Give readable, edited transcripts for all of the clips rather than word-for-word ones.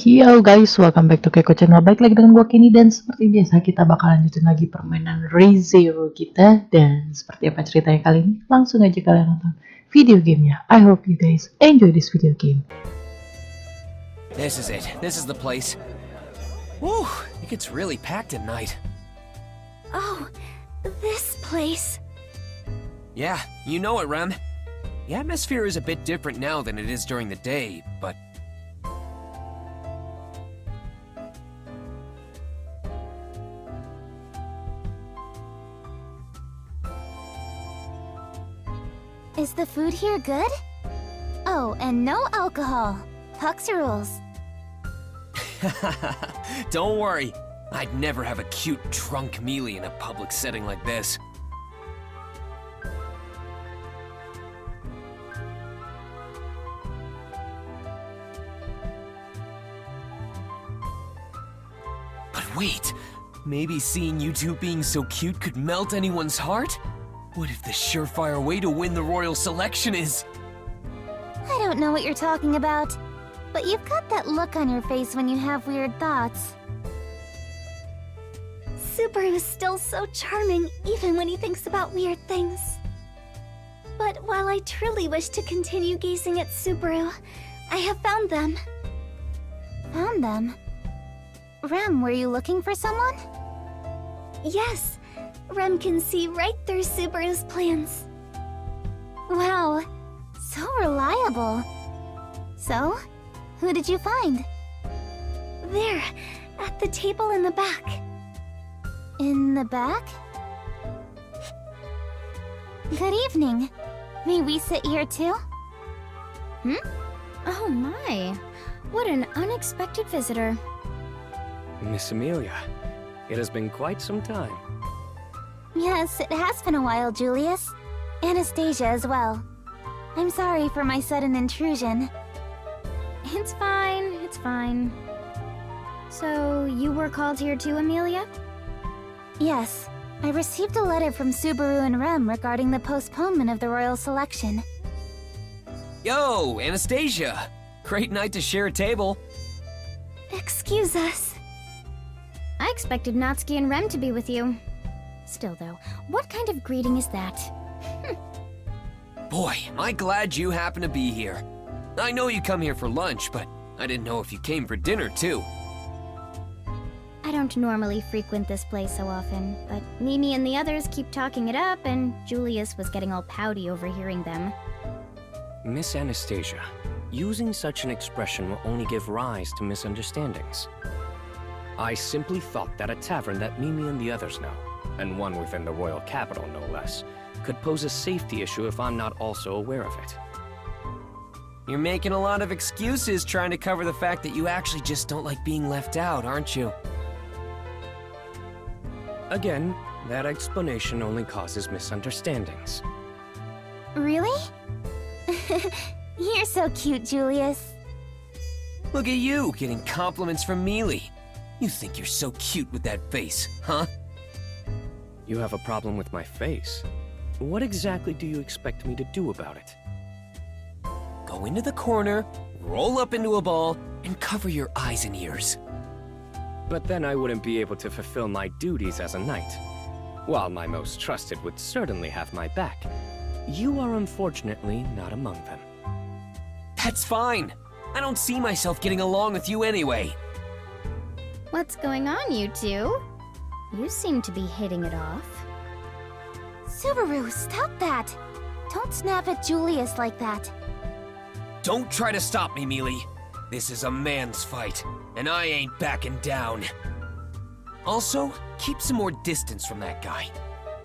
Yo guys, welcome back to KEKO channel. Baik lagi dengan gue Kenny dan seperti biasa kita bakal lanjutin lagi permainan ReZero kita. Dan seperti apa ceritanya kali ini, langsung aja kalian nonton video gamenya. I hope you guys enjoy this video game. This is it. This is the place. Woo! It gets really packed at night. Oh, this place. Yeah, you know it, Rem. The atmosphere is a bit different now than it is during the day, but... Is the food here good? Oh, and no alcohol. Puck's rules. Don't worry. I'd never have a cute drunk mealy in a public setting like this. But wait, maybe seeing you two being so cute could melt anyone's heart? What if the surefire way to win the royal selection is... I don't know what you're talking about, but you've got that look on your face when you have weird thoughts. Subaru is still so charming, even when he thinks about weird things. But while I truly wish to continue gazing at Subaru, I have found them. Found them? Rem, were you looking for someone? Yes. Rem can see right through Subaru's plans. Wow, so reliable. So, who did you find? There, at the table in the back. In the back? Good evening. May we sit here too? Oh my, what an unexpected visitor. Miss Emilia, it has been quite some time. Yes, it has been a while, Julius. Anastasia as well. I'm sorry for my sudden intrusion. It's fine, it's fine. So, you were called here too, Emilia? Yes, I received a letter from Subaru and Rem regarding the postponement of the royal selection. Yo, Anastasia! Great night to share a table. Excuse us. I expected Natsuki and Rem to be with you. Still though, what kind of greeting is that? Boy, am I glad you happen to be here. I know you come here for lunch, but I didn't know if you came for dinner too. I don't normally frequent this place so often, but Mimi and the others keep talking it up, and Julius was getting all pouty overhearing them. Miss Anastasia, using such an expression will only give rise to misunderstandings. I simply thought that a tavern that Mimi and the others know, and one within the royal capital no less, could pose a safety issue if I'm not also aware of it. You're making a lot of excuses trying to cover the fact that you actually just don't like being left out, aren't you? Again, that explanation only causes misunderstandings. Really? You're so cute, Julius. Look at you, getting compliments from Mealy. You think you're so cute with that face, huh? You have a problem with my face? What exactly do you expect me to do about it? Go into the corner, roll up into a ball, and cover your eyes and ears. But then I wouldn't be able to fulfill my duties as a knight. While my most trusted would certainly have my back, you are unfortunately not among them. That's fine. I don't see myself getting along with you anyway. What's going on, you two? You seem to be hitting it off. Subaru, stop that! Don't snap at Julius like that. Don't try to stop me, Mealy. This is a man's fight, and I ain't backing down. Also, keep some more distance from that guy.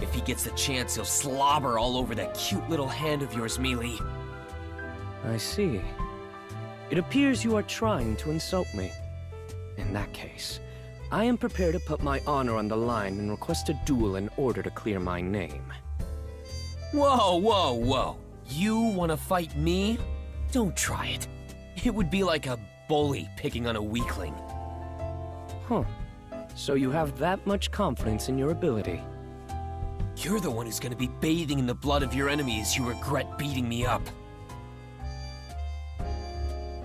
If he gets the chance, he'll slobber all over that cute little hand of yours, Mealy. I see. It appears you are trying to insult me. In that case, I am prepared to put my honor on the line and request a duel in order to clear my name. Whoa, whoa, whoa. You wanna fight me? Don't try it. It would be like a bully picking on a weakling. Huh. So you have that much confidence in your ability? You're the one who's gonna be bathing in the blood of your enemies you regret beating me up.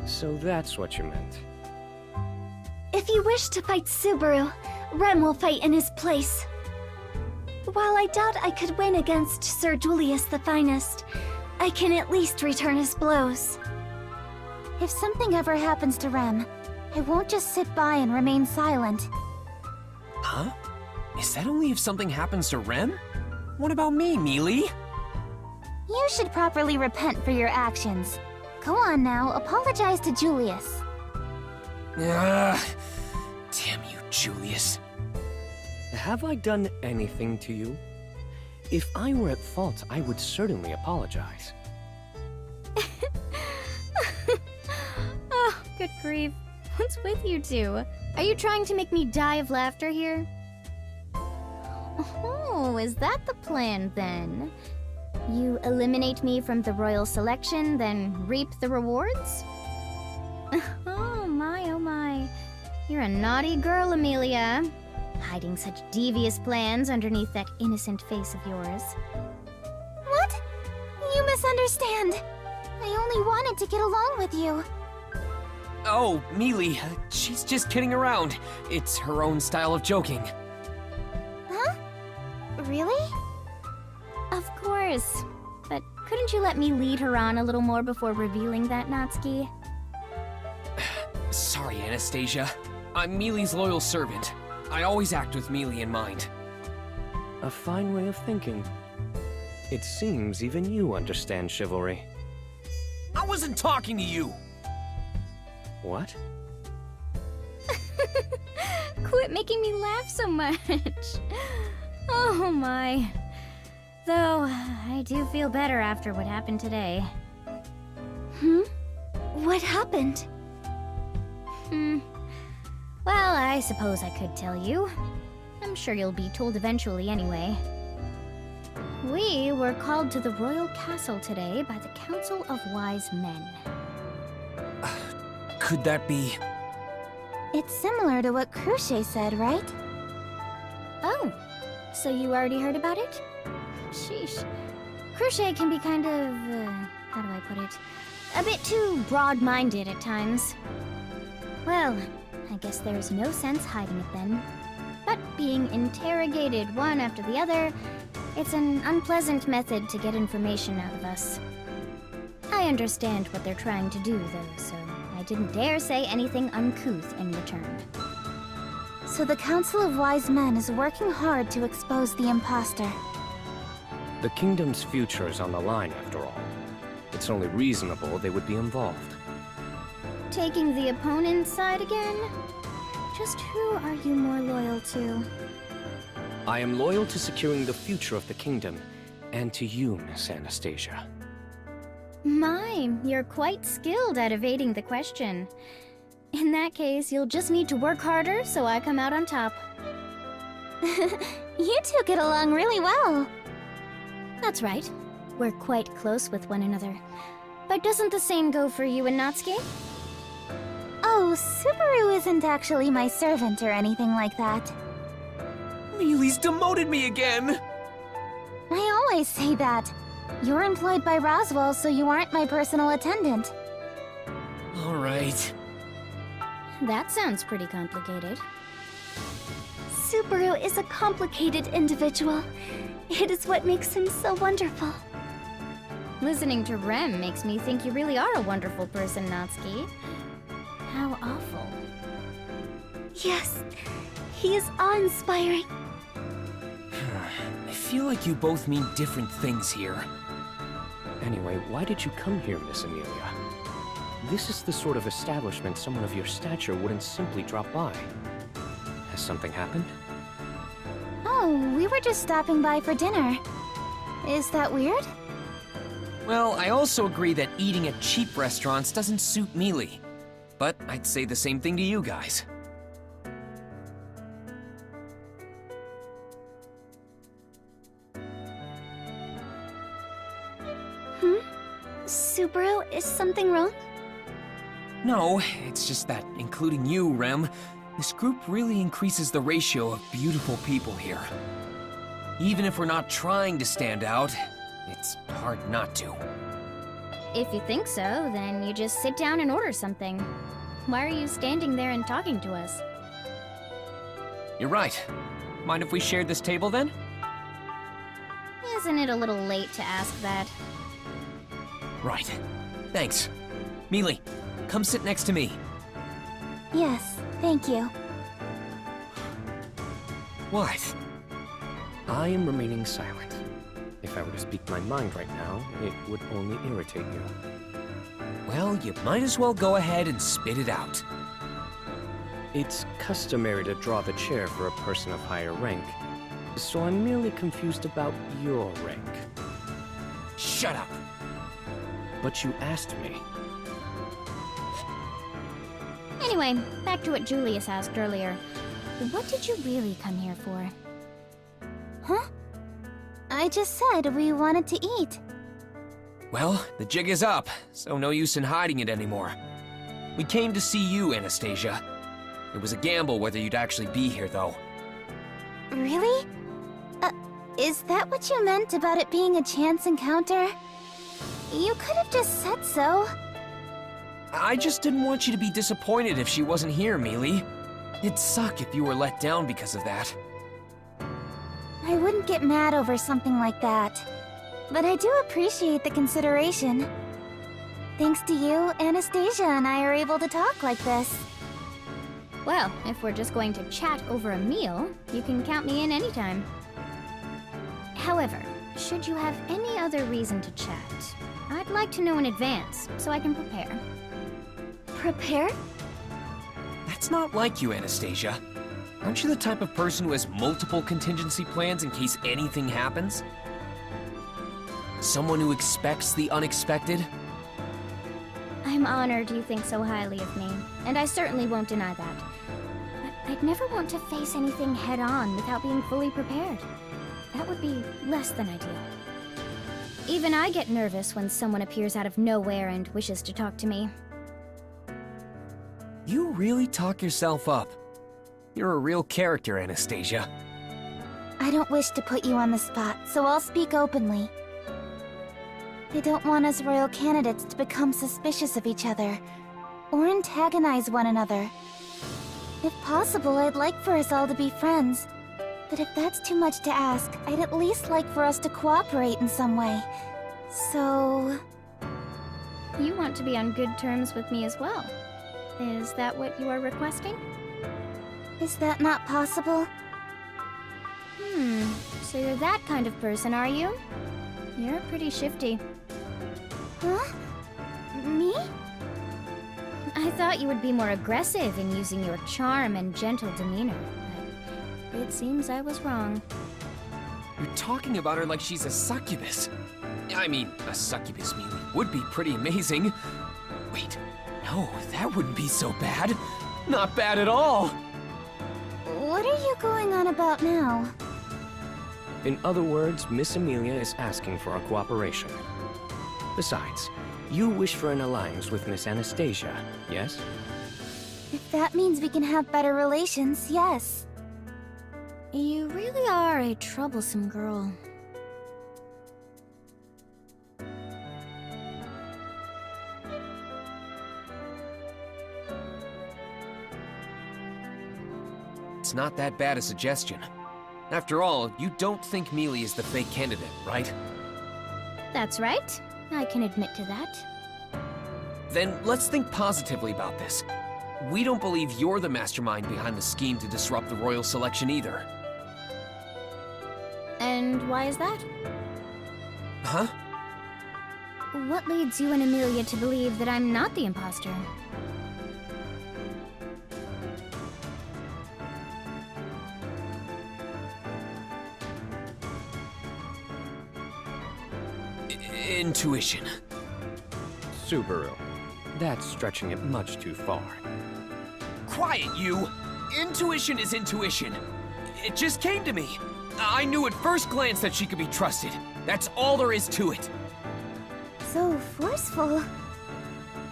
So that's what you meant. If you wish to fight Subaru, Rem will fight in his place. While I doubt I could win against Sir Julius the Finest, I can at least return his blows. If something ever happens to Rem, I won't just sit by and remain silent. Huh? Is that only if something happens to Rem? What about me, Mealy? You should properly repent for your actions. Go on now, apologize to Julius. Ugh. Damn you, Julius. Have I done anything to you? If I were at fault, I would certainly apologize. Oh, good grief. What's with you two? Are you trying to make me die of laughter here? Oh, is that the plan then? You eliminate me from the royal selection, then reap the rewards? Oh my. You're a naughty girl, Emilia. Hiding such devious plans underneath that innocent face of yours. What? You misunderstand. I only wanted to get along with you. Oh, Mealy, she's just kidding around. It's her own style of joking. Huh? Really? Of course. But couldn't you let me lead her on a little more before revealing that, Natsuki? Sorry, Anastasia. I'm Mealy's loyal servant. I always act with Mealy in mind. A fine way of thinking. It seems even you understand chivalry. I wasn't talking to you! What? Quit making me laugh so much. Oh my. Though, I do feel better after what happened today. What happened? Well, I suppose I could tell you. I'm sure you'll be told eventually anyway. We were called to the royal castle today by the Council of Wise Men. Could that be... It's similar to what Cruce said, right? Oh, so you already heard about it? Sheesh. Cruce can be kind of, how do I put it? A bit too broad-minded at times. Well, I guess there's no sense hiding it then. But being interrogated one after the other, it's an unpleasant method to get information out of us. I understand what they're trying to do, though, so I didn't dare say anything uncouth in return. So the Council of Wise Men is working hard to expose the imposter. The kingdom's future is on the line, after all. It's only reasonable they would be involved. Taking the opponent's side again? Just who are you more loyal to? I am loyal to securing the future of the kingdom, and to you, Miss Anastasia. My, you're quite skilled at evading the question. In that case, you'll just need to work harder so I come out on top. You two get along really well. That's right. We're quite close with one another. But doesn't the same go for you and Natsuki? Oh, Subaru isn't actually my servant or anything like that. Mealy's demoted me again! I always say that. You're employed by Roswell, so you aren't my personal attendant. Alright. That sounds pretty complicated. Subaru is a complicated individual. It is what makes him so wonderful. Listening to Rem makes me think you really are a wonderful person, Natsuki. How awful. Yes, he is awe-inspiring. I feel like you both mean different things here. Anyway, why did you come here, Miss Emilia? This is the sort of establishment someone of your stature wouldn't simply drop by. Has something happened? Oh, we were just stopping by for dinner. Is that weird? Well, I also agree that eating at cheap restaurants doesn't suit Mealy. But I'd say the same thing to you guys. Subaru, is something wrong? No, it's just that, including you, Rem, this group really increases the ratio of beautiful people here. Even if we're not trying to stand out, it's hard not to. If you think so, then you just sit down and order something. Why are you standing there and talking to us? You're right. Mind if we shared this table then? Isn't it a little late to ask that? Right. Thanks. Mealy, come sit next to me. Yes, thank you. What? I am remaining silent. If I were to speak my mind right now, it would only irritate you. Well, you might as well go ahead and spit it out. It's customary to draw the chair for a person of higher rank, so I'm merely confused about your rank. Shut up! But you asked me. Anyway, back to what Julius asked earlier. What did you really come here for? Huh? I just said we wanted to eat. Well, the jig is up, so no use in hiding it anymore. We came to see you, Anastasia. It was a gamble whether you'd actually be here, though. Really? Is that what you meant about it being a chance encounter? You could have just said so. I just didn't want you to be disappointed if she wasn't here, Mealy. It'd suck if you were let down because of that. I wouldn't get mad over something like that. But I do appreciate the consideration. Thanks to you, Anastasia and I are able to talk like this. Well, if we're just going to chat over a meal, you can count me in anytime. However, should you have any other reason to chat, I'd like to know in advance so I can prepare. Prepare? That's not like you, Anastasia. Aren't you the type of person who has multiple contingency plans in case anything happens? Someone who expects the unexpected? I'm honored you think so highly of me, and I certainly won't deny that. But I'd never want to face anything head-on without being fully prepared. That would be less than ideal. Even I get nervous when someone appears out of nowhere and wishes to talk to me. You really talk yourself up. You're a real character, Anastasia. I don't wish to put you on the spot, so I'll speak openly. I don't want us royal candidates to become suspicious of each other, or antagonize one another. If possible, I'd like for us all to be friends. But if that's too much to ask, I'd at least like for us to cooperate in some way. So... You want to be on good terms with me as well. Is that what you are requesting? is that not possible? So you're that kind of person, are you? You're pretty shifty. Huh? Me? I thought you would be more aggressive in using your charm and gentle demeanor, but it seems I was wrong. You're talking about her like she's a succubus. I mean, a succubus Mealy would be pretty amazing. Wait, no, that wouldn't be so bad. Not bad at all. What are you going on about now? In other words, Miss Emilia is asking for our cooperation. Besides, you wish for an alliance with Miss Anastasia, yes? If that means we can have better relations, yes. You really are a troublesome girl. It's not that bad a suggestion. After all, you don't think Mealy is the fake candidate, right? That's right. I can admit to that. Then let's think positively about this. We don't believe you're the mastermind behind the scheme to disrupt the royal selection either. And why is that? Huh? What leads you and Emilia to believe that I'm not the imposter? Intuition. Subaru, that's stretching it much too far. Quiet, you! Intuition is intuition. It just came to me. I knew at first glance that she could be trusted. That's all there is to it. So forceful.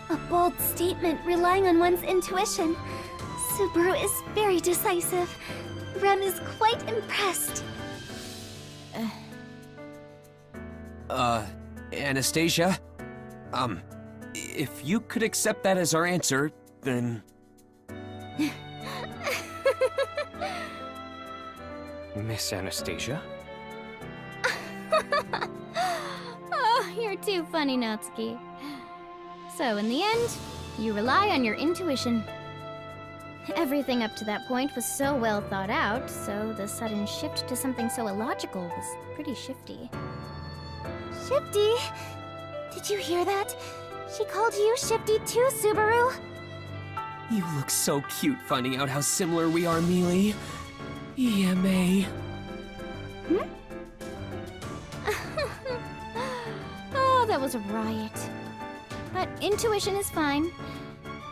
A bold statement relying on one's intuition. Subaru is very decisive. Rem is quite impressed. Anastasia? If you could accept that as our answer, then... Miss Anastasia? Oh, you're too funny, Natsuki. So, in the end, you rely on your intuition. Everything up to that point was so well thought out, so the sudden shift to something so illogical was pretty shifty. Shifty? Did you hear that? She called you Shifty too, Subaru? You look so cute finding out how similar we are, Mealy. EMA. Oh, that was a riot. But intuition is fine.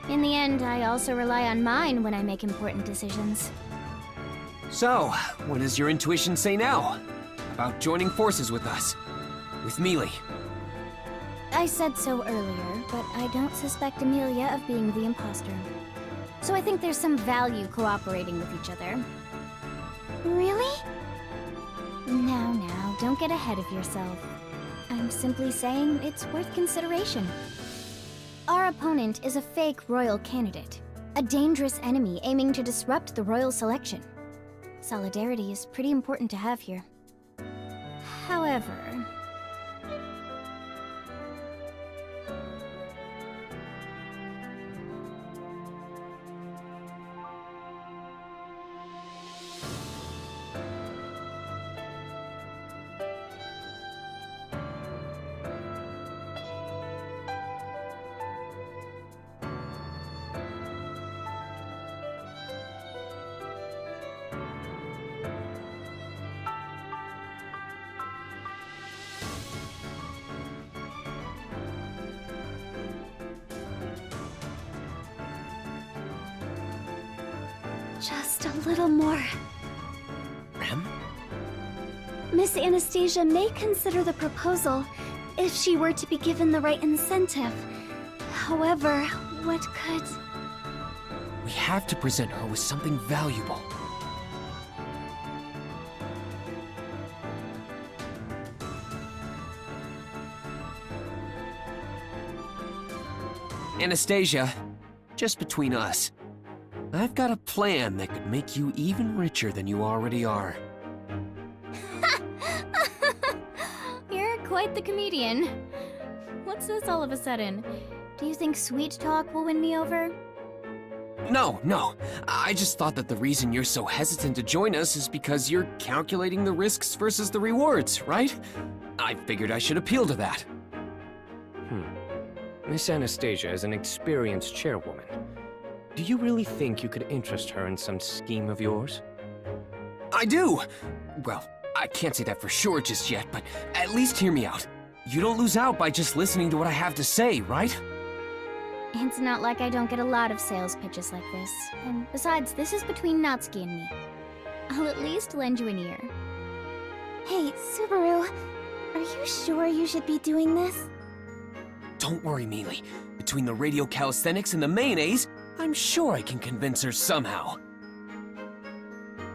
In the end, I also rely on mine when I make important decisions. So, what does your intuition say now? About joining forces with us? With Mealy? I said so earlier, but I don't suspect Emilia of being the imposter. So I think there's some value cooperating with each other. Really? Now, don't get ahead of yourself. I'm simply saying it's worth consideration. Our opponent is a fake royal candidate, a dangerous enemy aiming to disrupt the royal selection. Solidarity is pretty important to have here. However... Just a little more. Rem? Miss Anastasia may consider the proposal if she were to be given the right incentive. However, what could... We have to present her with something valuable. Anastasia, just between us, I've got a plan that could make you even richer than you already are. You're quite the comedian. What's this all of a sudden? Do you think sweet talk will win me over? No. I just thought that the reason you're so hesitant to join us is because you're calculating the risks versus the rewards, right? I figured I should appeal to that. Miss Anastasia is an experienced chairwoman. Do you really think you could interest her in some scheme of yours? I do! Well, I can't say that for sure just yet, but at least hear me out. You don't lose out by just listening to what I have to say, right? It's not like I don't get a lot of sales pitches like this. And besides, this is between Natsuki and me. I'll at least lend you an ear. Hey, Subaru, are you sure you should be doing this? Don't worry, Mealy. Between the radio calisthenics and the mayonnaise, I'm sure I can convince her somehow.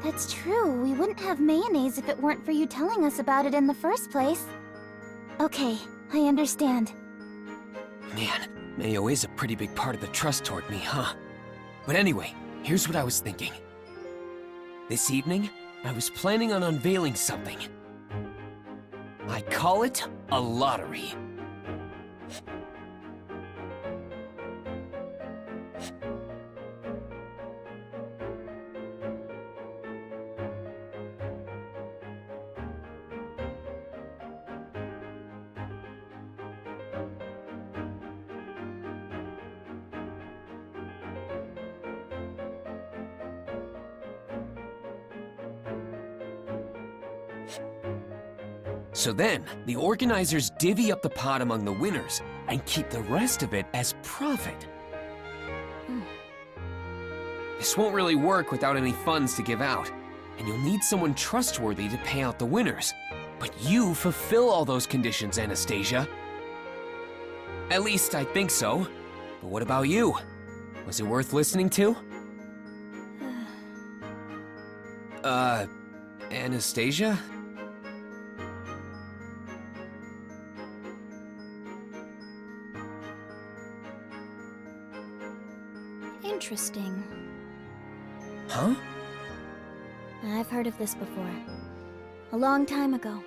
That's true. We wouldn't have mayonnaise if it weren't for you telling us about it in the first place. Okay, I understand. Man, mayo is a pretty big part of the trust toward me, huh? But anyway, here's what I was thinking. This evening, I was planning on unveiling something. I call it a lottery. So then, the organizers divvy up the pot among the winners and keep the rest of it as profit. This won't really work without any funds to give out, and you'll need someone trustworthy to pay out the winners. But you fulfill all those conditions, Anastasia. At least I think so. But what about you? Was it worth listening to? Anastasia? Interesting. Huh? I've heard of this before. A long time ago.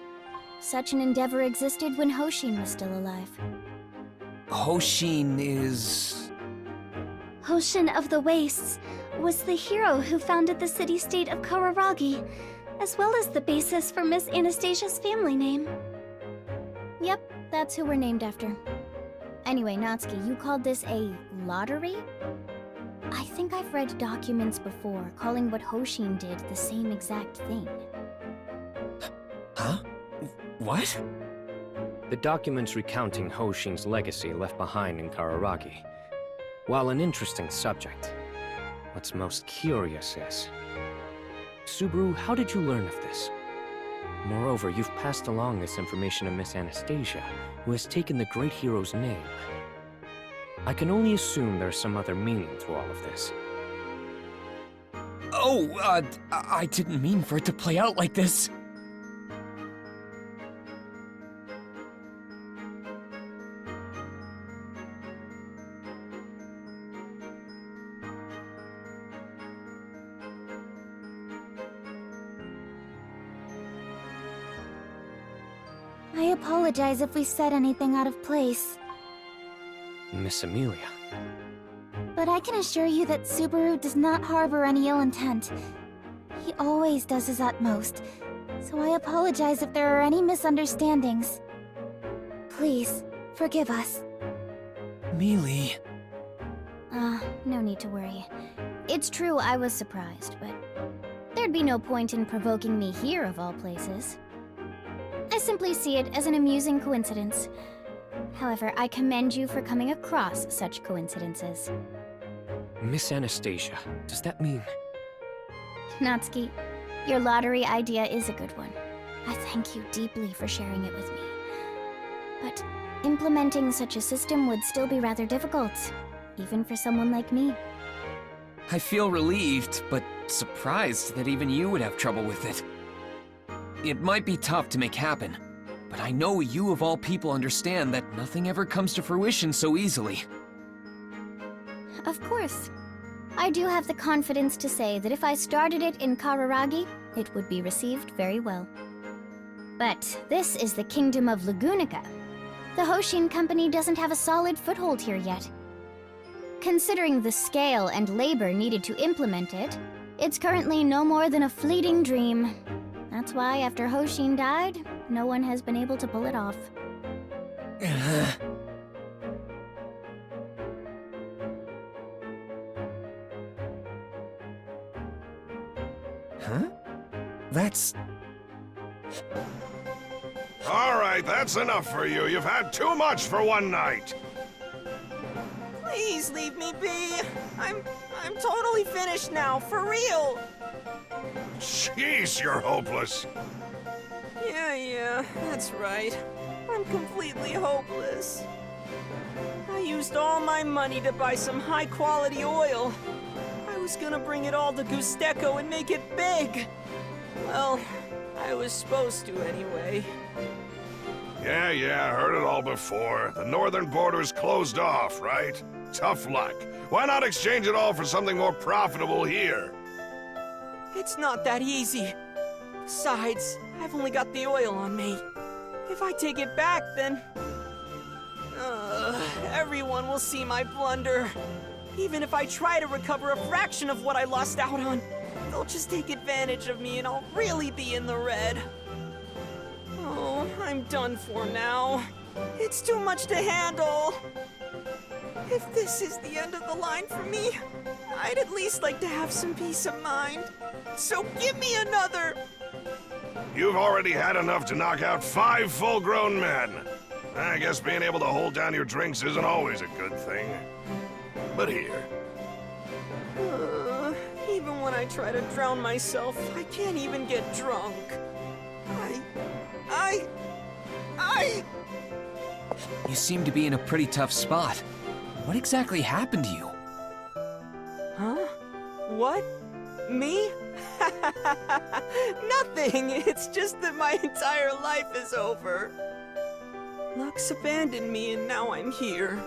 Such an endeavor existed when Hoshin was still alive. Hoshin is... Hoshin of the Wastes was the hero who founded the city-state of Kararagi, as well as the basis for Miss Anastasia's family name. Yep, that's who we're named after. Anyway, Natsuki, you called this a lottery? I think I've read documents before calling what Hoshin did the same exact thing. Huh? What? The documents recounting Hoshin's legacy left behind in Kararagi. While an interesting subject, what's most curious is... Subaru, how did you learn of this? Moreover, you've passed along this information to Miss Anastasia, who has taken the great hero's name. I can only assume there's some other meaning to all of this. Oh, I didn't mean for it to play out like this. I apologize if we said anything out of place, Miss Emilia. but I can assure you that Subaru does not harbor any ill intent. He always does his utmost, so I apologize if there are any misunderstandings. Please, forgive us. Mealy. No need to worry. It's true I was surprised, but there'd be no point in provoking me here of all places. I simply see it as an amusing coincidence. However, I commend you for coming across such coincidences. Miss Anastasia, does that mean... Natsuki, your lottery idea is a good one. I thank you deeply for sharing it with me. But implementing such a system would still be rather difficult, even for someone like me. I feel relieved, but surprised that even you would have trouble with it. It might be tough to make happen, but I know you of all people understand that nothing ever comes to fruition so easily. Of course. I do have the confidence to say that if I started it in Kararagi, it would be received very well. But this is the Kingdom of Lagunica. The Hoshin Company doesn't have a solid foothold here yet. Considering the scale and labor needed to implement it, it's currently no more than a fleeting dream. That's why after Hoshin died, no one has been able to pull it off. Huh? That's... All right, that's enough for you. You've had too much for one night. Please leave me be. I'm totally finished now, for real. Jeez, you're hopeless. Yeah, that's right. I'm completely hopeless. I used all my money to buy some high-quality oil. I was gonna bring it all to Gusteco and make it big. Well, I was supposed to anyway. Yeah, heard it all before. The northern border's closed off, right? Tough luck. Why not exchange it all for something more profitable here? It's not that easy. Besides, I've only got the oil on me. If I take it back, then... everyone will see my blunder. Even if I try to recover a fraction of what I lost out on, they'll just take advantage of me and I'll really be in the red. Oh, I'm done for now. It's too much to handle. If this is the end of the line for me, I'd at least like to have some peace of mind. So give me another! You've already had enough to knock out 5 full-grown men. I guess being able to hold down your drinks isn't always a good thing. But here. Even when I try to drown myself, I can't even get drunk. You seem to be in a pretty tough spot. What exactly happened to you? Huh? What? Me? Nothing! It's just that my entire life is over. Lux abandoned me and now I'm here.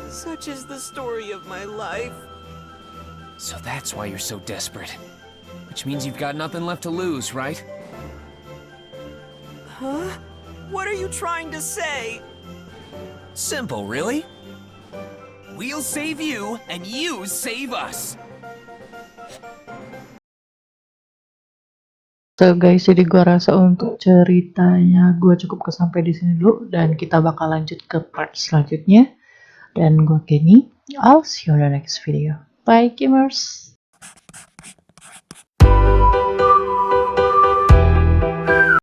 Such is the story of my life. So that's why you're so desperate. Which means you've got nothing left to lose, right? Huh? What are you trying to say? Simple, really? We'll save you, and you save us. So guys, jadi gua rasa untuk ceritanya gua cukup sampai di sini dulu dan kita bakal lanjut ke part selanjutnya. Dan gua Kenny, I'll see you on the next video. Bye gamers.